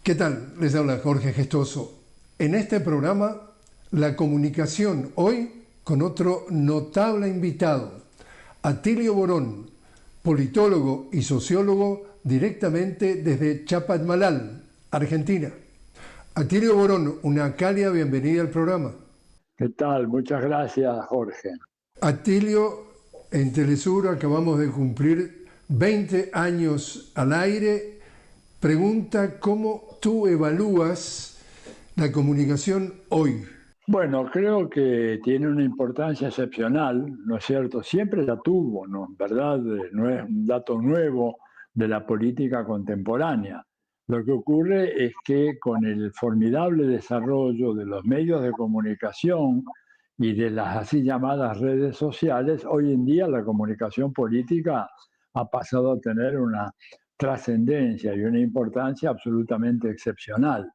¿Qué tal? Les habla Jorge Gestoso. En este programa, la comunicación hoy con otro notable invitado, Atilio Borón, politólogo y sociólogo directamente desde Chapadmalal, Argentina. Atilio Borón, una cálida bienvenida al programa. ¿Qué tal? Muchas gracias, Jorge. Atilio, en Telesur acabamos de cumplir 20 años al aire. Pregunta cómo tú evalúas la comunicación hoy. Bueno, creo que tiene una importancia excepcional, ¿no es cierto? Siempre la tuvo, ¿no? ¿Verdad? No es un dato nuevo de la política contemporánea. Lo que ocurre es que con el formidable desarrollo de los medios de comunicación y de las así llamadas redes sociales, hoy en día la comunicación política ha pasado a tener una trascendencia y una importancia absolutamente excepcional.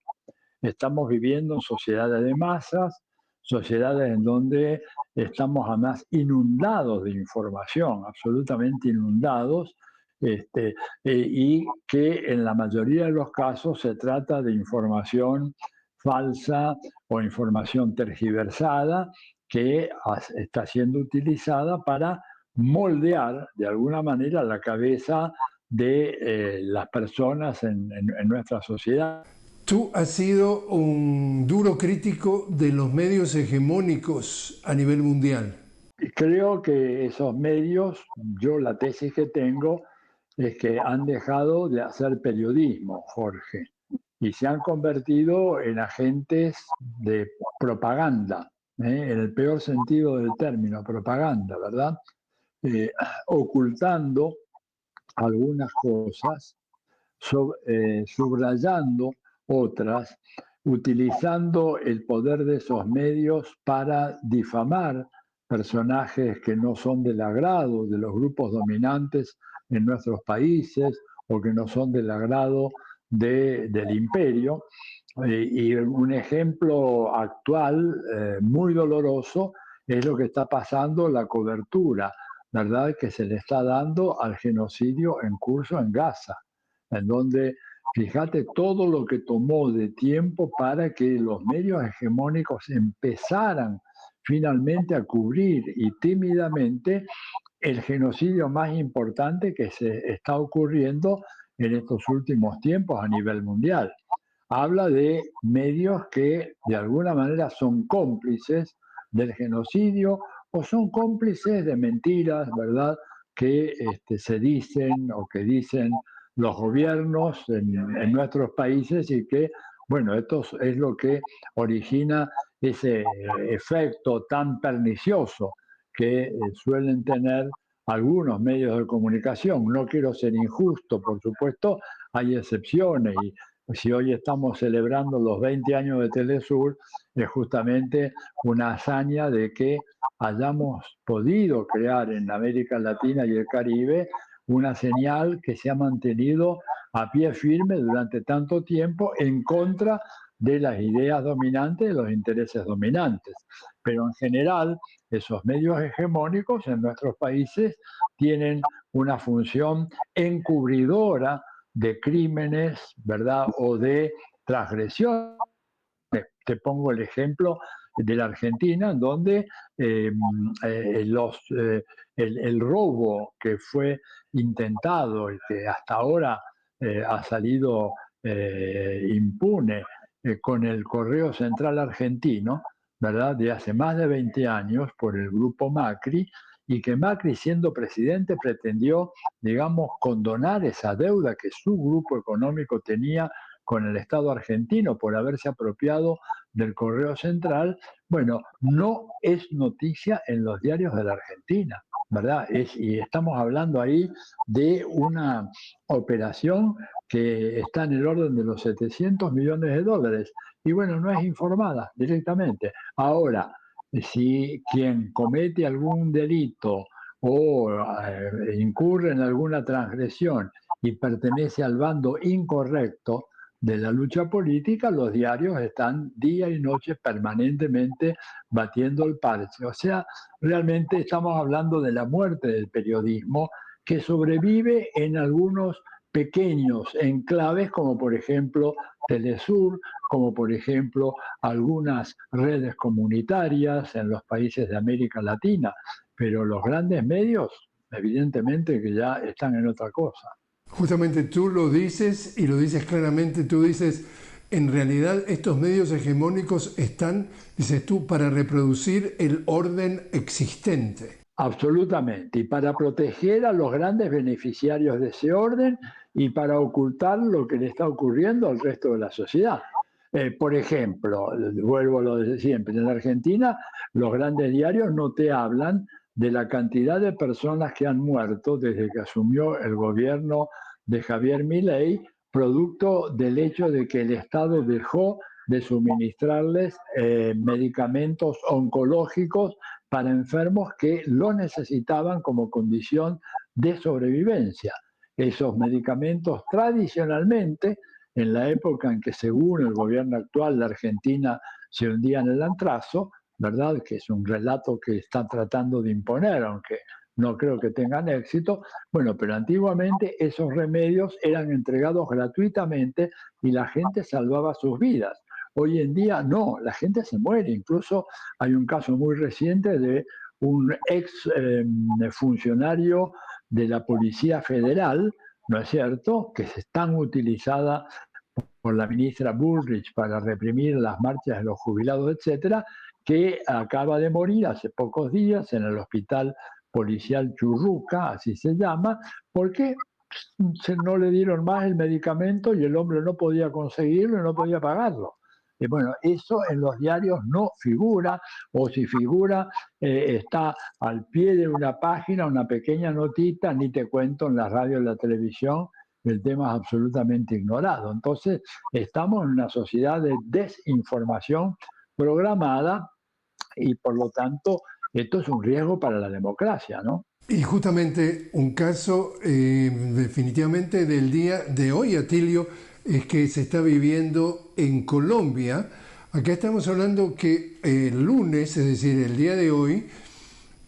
Estamos viviendo en sociedades de masas, sociedades en donde estamos además inundados de información, absolutamente inundados, y que en la mayoría de los casos se trata de información falsa o información tergiversada que está siendo utilizada para moldear de alguna manera la cabeza de las personas en nuestra sociedad. Tú has sido un duro crítico de los medios hegemónicos a nivel mundial. Y creo que esos medios, yo la tesis que tengo es que han dejado de hacer periodismo, Jorge, y se han convertido en agentes de propaganda, en el peor sentido del término, propaganda, ¿verdad? Eh, Ocultando algunas cosas, subrayando otras, utilizando el poder de esos medios para difamar personajes que no son del agrado de los grupos dominantes en nuestros países o que no son del agrado del imperio. Y un ejemplo actual muy doloroso es lo que está pasando, la cobertura, ¿verdad?, que se le está dando al genocidio en curso en Gaza, en donde, fíjate, todo lo que tomó de tiempo para que los medios hegemónicos empezaran finalmente a cubrir y tímidamente el genocidio más importante que se está ocurriendo en estos últimos tiempos a nivel mundial. Habla de medios que de alguna manera son cómplices del genocidio o son cómplices de mentiras, ¿verdad?, que se dicen o que dicen los gobiernos en nuestros países y que, bueno, esto es lo que origina ese efecto tan pernicioso que suelen tener algunos medios de comunicación. No quiero ser injusto, por supuesto, hay excepciones y si hoy estamos celebrando los 20 años de Telesur, es justamente una hazaña de que hayamos podido crear en América Latina y el Caribe una señal que se ha mantenido a pie firme durante tanto tiempo en contra de las ideas dominantes, de los intereses dominantes. Pero en general, esos medios hegemónicos en nuestros países tienen una función encubridora de crímenes, ¿verdad?, o de transgresiones. Te pongo el ejemplo de la Argentina, en donde eh, los, el robo que fue intentado y que hasta ahora ha salido impune con el Correo Central Argentino, ¿verdad?, de hace más de 20 años por el grupo Macri, y que Macri, siendo presidente, pretendió, digamos, condonar esa deuda que su grupo económico tenía con el Estado argentino por haberse apropiado del Correo Central. Bueno, no es noticia en los diarios de la Argentina, ¿verdad? Y estamos hablando ahí de una operación que está en el orden de los 700 millones de dólares. Y bueno, no es informada directamente. Ahora, si quien comete algún delito o incurre en alguna transgresión y pertenece al bando incorrecto de la lucha política, los diarios están día y noche permanentemente batiendo el parche. O sea, realmente estamos hablando de la muerte del periodismo, que sobrevive en algunos pequeños enclaves como por ejemplo Telesur, como por ejemplo algunas redes comunitarias en los países de América Latina, pero los grandes medios evidentemente que ya están en otra cosa. Justamente tú lo dices y lo dices claramente, tú dices, en realidad estos medios hegemónicos están, dices tú, para reproducir el orden existente. Absolutamente, y para proteger a los grandes beneficiarios de ese orden y para ocultar lo que le está ocurriendo al resto de la sociedad. Por ejemplo, vuelvo a lo de siempre, en la Argentina los grandes diarios no te hablan de la cantidad de personas que han muerto desde que asumió el gobierno de Javier Milei, producto del hecho de que el Estado dejó de suministrarles medicamentos oncológicos para enfermos que lo necesitaban como condición de sobrevivencia. Esos medicamentos tradicionalmente, en la época en que según el gobierno actual la Argentina se hundía en el antrazo, ¿verdad? Que es un relato que están tratando de imponer, aunque no creo que tengan éxito. Bueno, pero antiguamente esos remedios eran entregados gratuitamente y la gente salvaba sus vidas. Hoy en día no, la gente se muere. Incluso hay un caso muy reciente de un ex funcionario de la Policía Federal, ¿no es cierto?, que es tan utilizada por la ministra Bullrich para reprimir las marchas de los jubilados, etcétera, que acaba de morir hace pocos días en el hospital policial Churruca, así se llama, porque no le dieron más el medicamento y el hombre no podía conseguirlo y no podía pagarlo. Bueno, eso en los diarios no figura, o si figura, está al pie de una página, una pequeña notita, ni te cuento en la radio y la televisión, el tema es absolutamente ignorado. Entonces, estamos en una sociedad de desinformación programada y por lo tanto, esto es un riesgo para la democracia, ¿no? Y justamente un caso definitivamente del día de hoy, Atilio, es que se está viviendo en Colombia. Acá estamos hablando que el lunes, es decir, el día de hoy,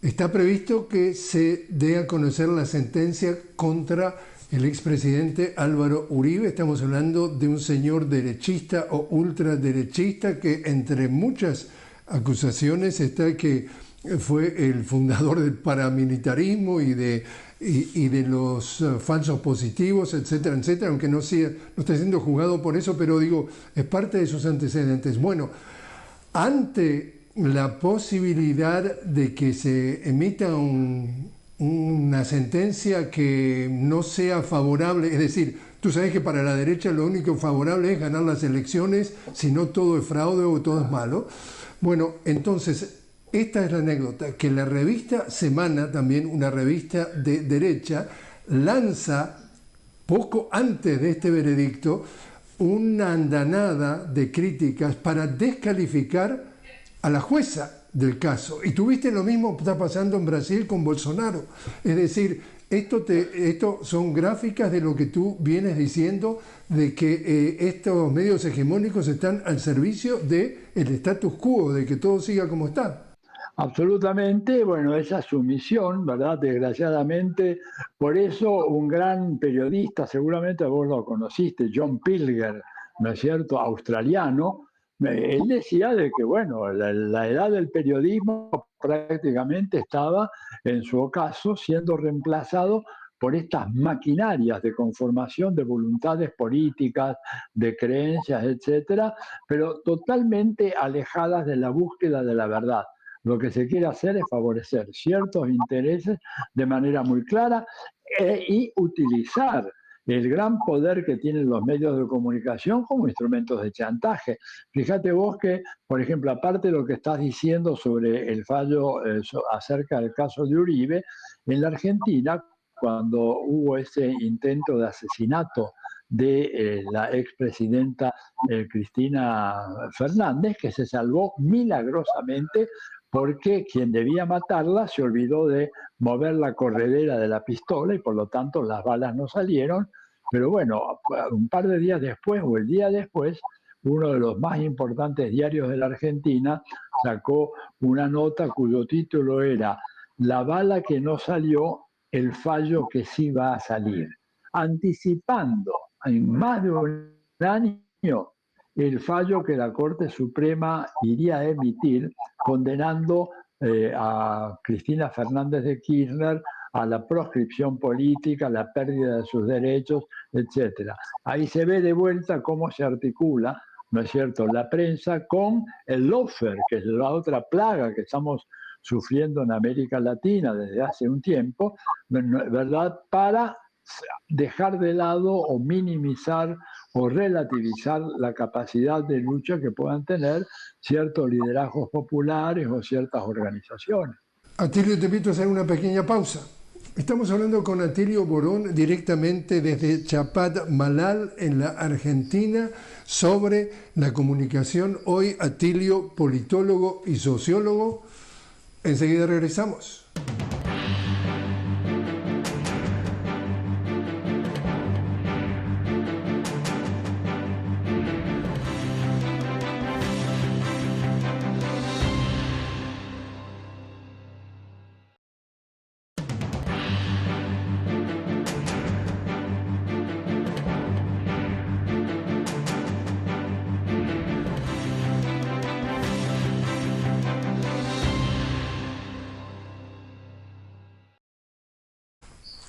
está previsto que se dé a conocer la sentencia contra el expresidente Álvaro Uribe. Estamos hablando de un señor derechista o ultraderechista que entre muchas acusaciones está que fue el fundador del paramilitarismo y de los falsos positivos, etcétera, etcétera, aunque no esté siendo juzgado por eso, pero digo, es parte de sus antecedentes. Bueno, ante la posibilidad de que se emita una sentencia que no sea favorable, es decir, tú sabes que para la derecha lo único favorable es ganar las elecciones, si no todo es fraude o todo es malo. Bueno, entonces, esta es la anécdota, que la revista Semana, también una revista de derecha, lanza poco antes de este veredicto una andanada de críticas para descalificar a la jueza del caso. Y tuviste lo mismo que está pasando en Brasil con Bolsonaro. Es decir, esto son gráficas de lo que tú vienes diciendo, de que estos medios hegemónicos están al servicio del status quo, de que todo siga como está. Absolutamente, bueno, esa es su misión, ¿verdad? Desgraciadamente, por eso un gran periodista, seguramente vos lo conociste, John Pilger, ¿no es cierto?, australiano, él decía de que, bueno, la edad del periodismo prácticamente estaba, en su ocaso, siendo reemplazado por estas maquinarias de conformación de voluntades políticas, de creencias, etcétera, pero totalmente alejadas de la búsqueda de la verdad. Lo que se quiere hacer es favorecer ciertos intereses de manera muy clara y utilizar el gran poder que tienen los medios de comunicación como instrumentos de chantaje. Fíjate vos que, por ejemplo, aparte de lo que estás diciendo sobre el fallo acerca del caso de Uribe, en la Argentina, cuando hubo ese intento de asesinato de la expresidenta Cristina Fernández, que se salvó milagrosamente porque quien debía matarla se olvidó de mover la corredera de la pistola y por lo tanto las balas no salieron. Pero bueno, un par de días después o el día después, uno de los más importantes diarios de la Argentina sacó una nota cuyo título era "La bala que no salió, el fallo que sí va a salir". anticipando en más de un año el fallo que la Corte Suprema iría a emitir condenando a Cristina Fernández de Kirchner a la proscripción política, la pérdida de sus derechos, etc. Ahí se ve de vuelta cómo se articula, ¿no es cierto?, la prensa con el lawfare, que es la otra plaga que estamos sufriendo en América Latina desde hace un tiempo, ¿verdad?, para dejar de lado o minimizar o relativizar la capacidad de lucha que puedan tener ciertos liderazgos populares o ciertas organizaciones. Atilio, te invito a hacer una pequeña pausa. Estamos hablando con Atilio Borón directamente desde Chapadmalal en la Argentina sobre la comunicación. Hoy Atilio, politólogo y sociólogo. Enseguida regresamos.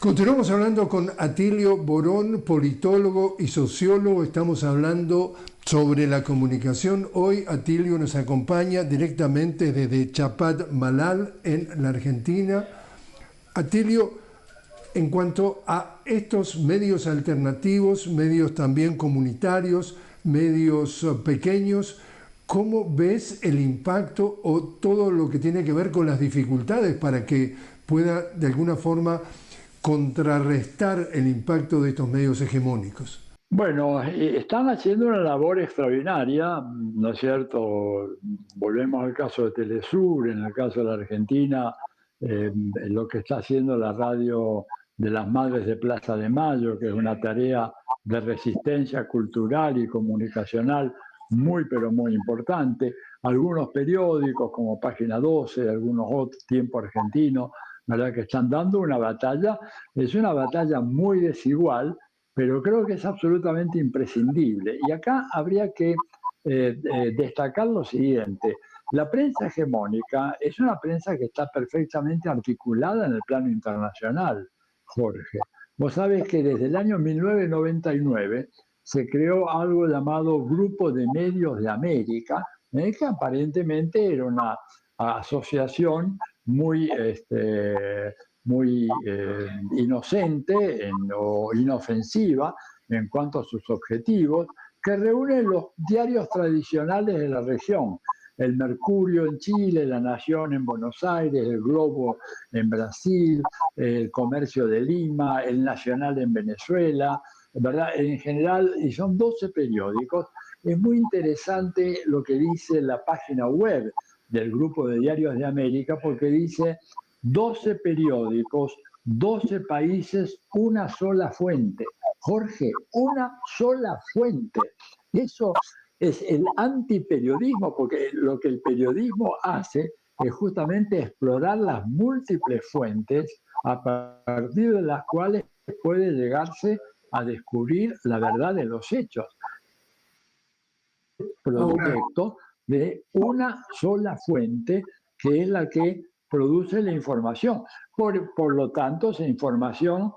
Continuamos hablando con Atilio Borón, politólogo y sociólogo. Estamos hablando sobre la comunicación. Hoy Atilio nos acompaña directamente desde Chapadmalal en la Argentina. Atilio, en cuanto a estos medios alternativos, medios también comunitarios, medios pequeños, ¿cómo ves el impacto o todo lo que tiene que ver con las dificultades para que pueda de alguna forma contrarrestar el impacto de estos medios hegemónicos? Bueno, están haciendo una labor extraordinaria, ¿no es cierto? Volvemos al caso de Telesur, en el caso de la Argentina, lo que está haciendo la radio de las Madres de Plaza de Mayo, que es una tarea de resistencia cultural y comunicacional muy, pero muy importante. Algunos periódicos como Página 12, algunos otros, Tiempo Argentino, ¿verdad?, que están dando una batalla. Es una batalla muy desigual, pero creo que es absolutamente imprescindible. Y acá habría que destacar lo siguiente. La prensa hegemónica es una prensa que está perfectamente articulada en el plano internacional, Jorge. Vos sabés que desde el año 1999 se creó algo llamado Grupo de Medios de América, que aparentemente era una asociación muy inocente o inofensiva en cuanto a sus objetivos, que reúne los diarios tradicionales de la región: el Mercurio en Chile, La Nación en Buenos Aires, el Globo en Brasil, el Comercio de Lima, el Nacional en Venezuela, ¿verdad?, en general, y son 12 periódicos. Es muy interesante lo que dice la página web del Grupo de Diarios de América, porque dice 12 periódicos, 12 países, una sola fuente. Jorge, una sola fuente. Eso es el antiperiodismo, porque lo que el periodismo hace es justamente explorar las múltiples fuentes a partir de las cuales puede llegarse a descubrir la verdad de los hechos. Producto de una sola fuente, que es la que produce la información. Por lo tanto, esa información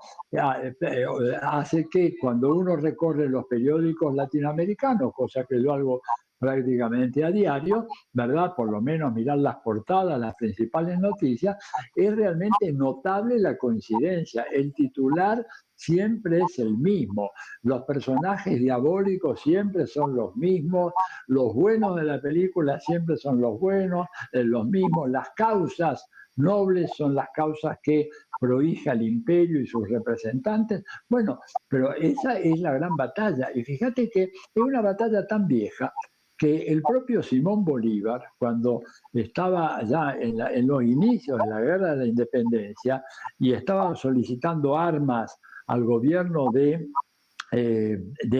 hace que cuando uno recorre los periódicos latinoamericanos, cosa que yo hago prácticamente a diario, ¿verdad?, por lo menos mirar las portadas, las principales noticias, es realmente notable la coincidencia. El titular siempre es el mismo, los personajes diabólicos siempre son los mismos, los buenos de la película siempre son los buenos, los mismos, las causas nobles son las causas que prohija el imperio y sus representantes. Bueno, pero esa es la gran batalla, y fíjate que es una batalla tan vieja que el propio Simón Bolívar, cuando estaba ya en los inicios de la Guerra de la Independencia y estaba solicitando armas al gobierno de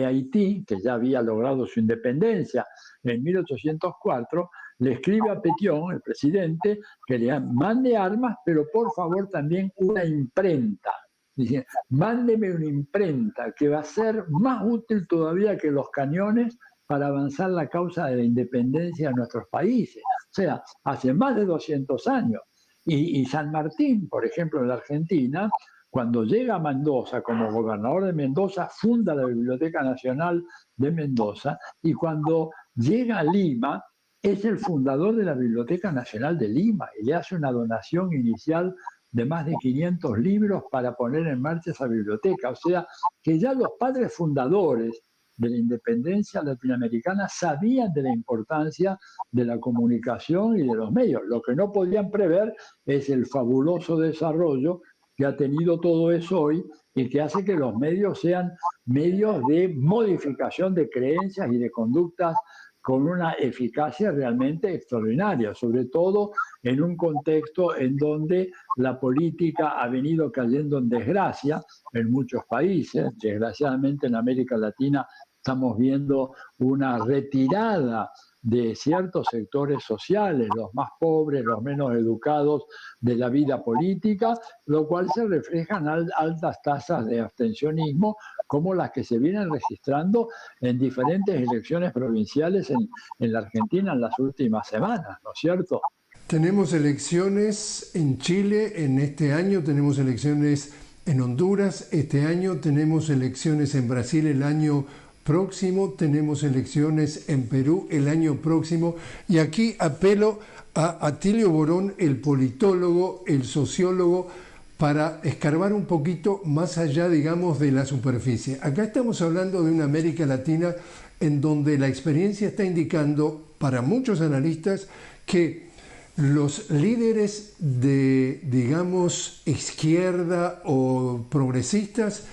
Haití, que ya había logrado su independencia en 1804, le escribe a Pétion, el presidente, que le mande armas, pero por favor también una imprenta. Dicen, mándeme una imprenta que va a ser más útil todavía que los cañones para avanzar la causa de la independencia de nuestros países. O sea, hace más de 200 años. Y San Martín, por ejemplo, en la Argentina, cuando llega a Mendoza como gobernador de Mendoza, funda la Biblioteca Nacional de Mendoza, y cuando llega a Lima, es el fundador de la Biblioteca Nacional de Lima y le hace una donación inicial de más de 500 libros para poner en marcha esa biblioteca. O sea, que ya los padres fundadores de la independencia latinoamericana sabían de la importancia de la comunicación y de los medios. Lo que no podían prever es el fabuloso desarrollo que ha tenido todo eso hoy y que hace que los medios sean medios de modificación de creencias y de conductas con una eficacia realmente extraordinaria, sobre todo en un contexto en donde la política ha venido cayendo en desgracia en muchos países. Desgraciadamente en América Latina estamos viendo una retirada de ciertos sectores sociales, los más pobres, los menos educados de la vida política, lo cual se refleja en altas tasas de abstencionismo, como las que se vienen registrando en diferentes elecciones provinciales en la Argentina en las últimas semanas, ¿no es cierto? Tenemos elecciones en Chile en este año, tenemos elecciones en Honduras este año, tenemos elecciones en Brasil el año próximo, tenemos elecciones en Perú el año próximo, y aquí apelo a Atilio Borón, el politólogo, el sociólogo, para escarbar un poquito más allá, digamos, de la superficie. Acá estamos hablando de una América Latina en donde la experiencia está indicando para muchos analistas que los líderes de, digamos, izquierda o progresistas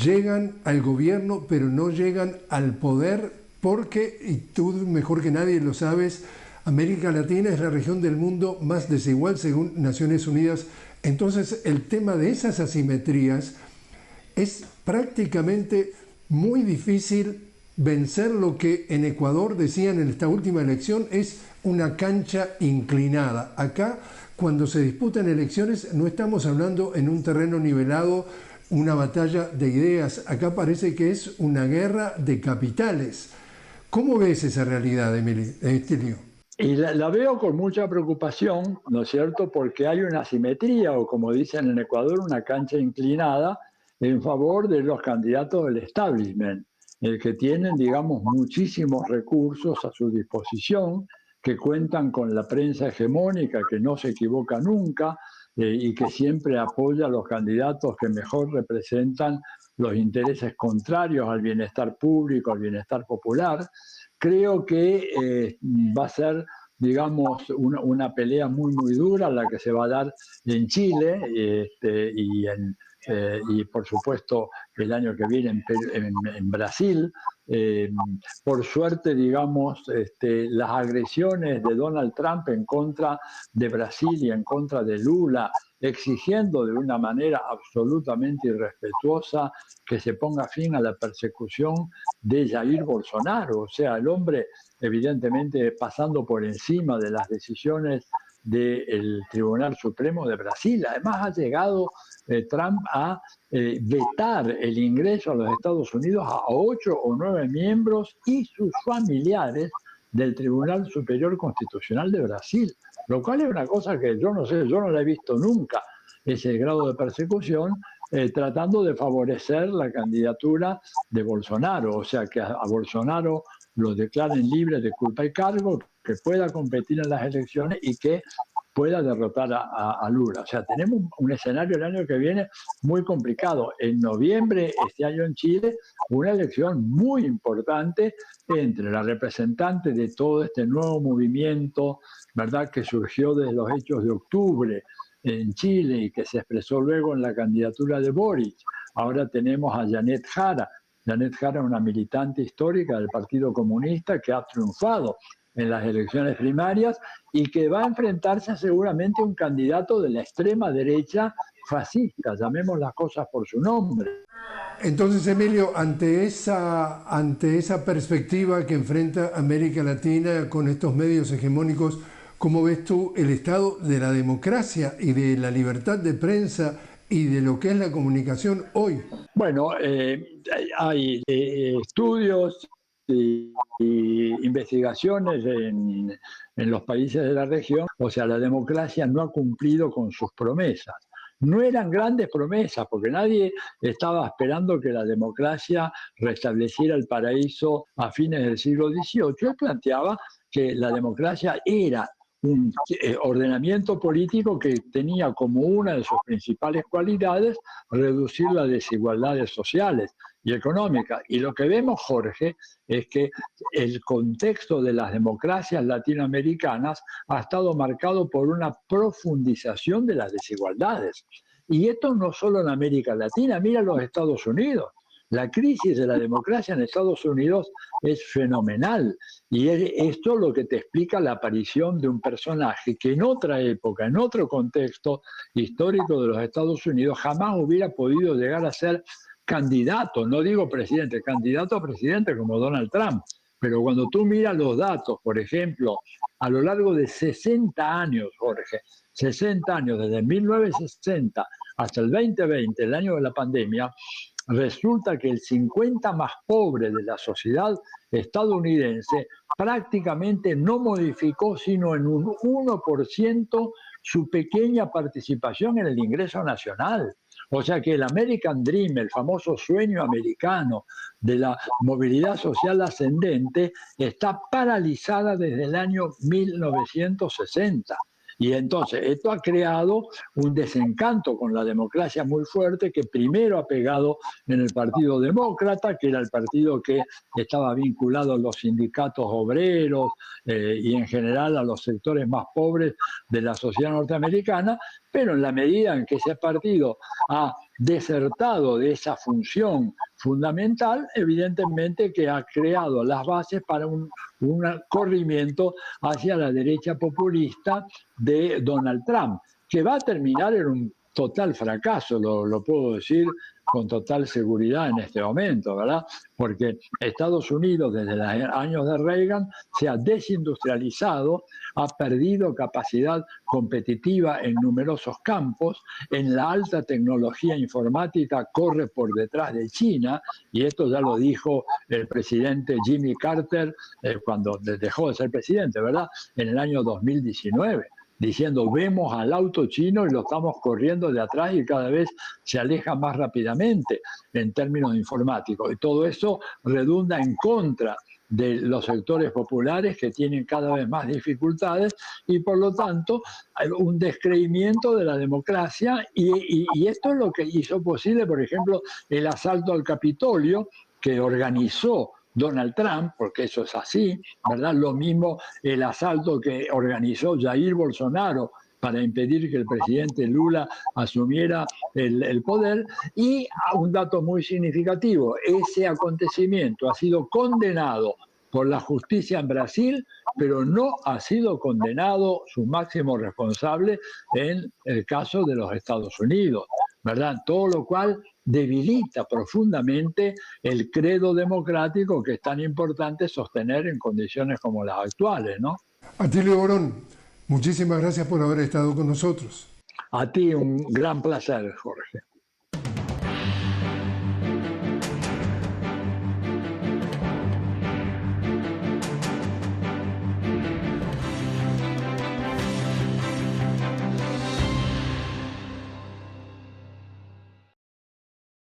llegan al gobierno, pero no llegan al poder porque, y tú mejor que nadie lo sabes, América Latina es la región del mundo más desigual según Naciones Unidas. Entonces el tema de esas asimetrías es prácticamente muy difícil vencer lo que en Ecuador decían en esta última elección es una cancha inclinada. Acá, cuando se disputan elecciones, no estamos hablando en un terreno nivelado, una batalla de ideas. Acá parece que es una guerra de capitales. ¿Cómo ves esa realidad, Atilio? Y la veo con mucha preocupación, ¿no es cierto? Porque hay una asimetría, o como dicen en Ecuador, una cancha inclinada en favor de los candidatos del establishment, que tienen, digamos, muchísimos recursos a su disposición, que cuentan con la prensa hegemónica, que no se equivoca nunca, y que siempre apoya a los candidatos que mejor representan los intereses contrarios al bienestar público, al bienestar popular. Creo que va a ser, digamos, una pelea muy, muy dura la que se va a dar en Chile y por supuesto, el año que viene en Brasil. Por suerte, digamos, las agresiones de Donald Trump en contra de Brasil y en contra de Lula, exigiendo de una manera absolutamente irrespetuosa que se ponga fin a la persecución de Jair Bolsonaro. O sea, el hombre evidentemente pasando por encima de las decisiones del Tribunal Supremo de Brasil. Además ha llegado Trump a vetar el ingreso a los Estados Unidos a 8 o 9 miembros y sus familiares del Tribunal Superior Constitucional de Brasil, lo cual es una cosa que yo no sé, yo no la he visto nunca, ese grado de persecución, tratando de favorecer la candidatura de Bolsonaro, o sea, que a Bolsonaro lo declaren libre de culpa y cargo, que pueda competir en las elecciones y que pueda derrotar a Lula. O sea, tenemos un escenario el año que viene muy complicado. En noviembre, este año en Chile, una elección muy importante entre la representante de todo este nuevo movimiento, ¿verdad?, que surgió desde los hechos de octubre en Chile y que se expresó luego en la candidatura de Boric. Ahora tenemos a Janet Jara. Janet Jara es una militante histórica del Partido Comunista que ha triunfado en las elecciones primarias y que va a enfrentarse seguramente a un candidato de la extrema derecha fascista, llamemos las cosas por su nombre. Entonces, Emilio, ante esa perspectiva que enfrenta América Latina con estos medios hegemónicos, ¿cómo ves tú el estado de la democracia y de la libertad de prensa y de lo que es la comunicación hoy? Bueno, hay estudios y investigaciones en los países de la región. O sea, la democracia no ha cumplido con sus promesas. No eran grandes promesas, porque nadie estaba esperando que la democracia restableciera el paraíso a fines del siglo XVIII. Él planteaba que la democracia era un ordenamiento político que tenía como una de sus principales cualidades reducir las desigualdades sociales y económicas. Y lo que vemos, Jorge, es que el contexto de las democracias latinoamericanas ha estado marcado por una profundización de las desigualdades. Y esto no solo en América Latina, mira los Estados Unidos. La crisis de la democracia en Estados Unidos es fenomenal y esto es lo que te explica la aparición de un personaje que en otra época, en otro contexto histórico de los Estados Unidos jamás hubiera podido llegar a ser candidato, no digo presidente, candidato a presidente como Donald Trump. Pero cuando tú miras los datos, por ejemplo, a lo largo de 60 años, Jorge, 60 años, desde 1960 hasta el 2020, el año de la pandemia, resulta que el 50 más pobre de la sociedad estadounidense prácticamente no modificó sino en un 1% su pequeña participación en el ingreso nacional. O sea que el American Dream, el famoso sueño americano de la movilidad social ascendente, está paralizada desde el año 1960. Y entonces esto ha creado un desencanto con la democracia muy fuerte que primero ha pegado en el Partido Demócrata, que era el partido que estaba vinculado a los sindicatos obreros y en general a los sectores más pobres de la sociedad norteamericana, pero en la medida en que ese partido ha desertado de esa función fundamental, evidentemente que ha creado las bases para un corrimiento hacia la derecha populista de Donald Trump, que va a terminar en un total fracaso, lo puedo decir con total seguridad en este momento, ¿verdad? Porque Estados Unidos desde los años de Reagan se ha desindustrializado, ha perdido capacidad competitiva en numerosos campos, en la alta tecnología informática corre por detrás de China, y esto ya lo dijo el presidente Jimmy Carter cuando dejó de ser presidente, ¿verdad? En el año 2019. Diciendo, vemos al auto chino y lo estamos corriendo de atrás y cada vez se aleja más rápidamente en términos informáticos. Y todo eso redunda en contra de los sectores populares que tienen cada vez más dificultades y por lo tanto hay un descreimiento de la democracia y esto es lo que hizo posible, por ejemplo, el asalto al Capitolio que organizó Donald Trump, porque eso es así, ¿verdad? Lo mismo el asalto que organizó Jair Bolsonaro para impedir que el presidente Lula asumiera el poder. Y un dato muy significativo, ese acontecimiento ha sido condenado por la justicia en Brasil, pero no ha sido condenado su máximo responsable en el caso de los Estados Unidos, ¿verdad? Todo lo cual debilita profundamente el credo democrático que es tan importante sostener en condiciones como las actuales, ¿no? Atilio Borón, muchísimas gracias por haber estado con nosotros. A ti un gran placer, Jorge.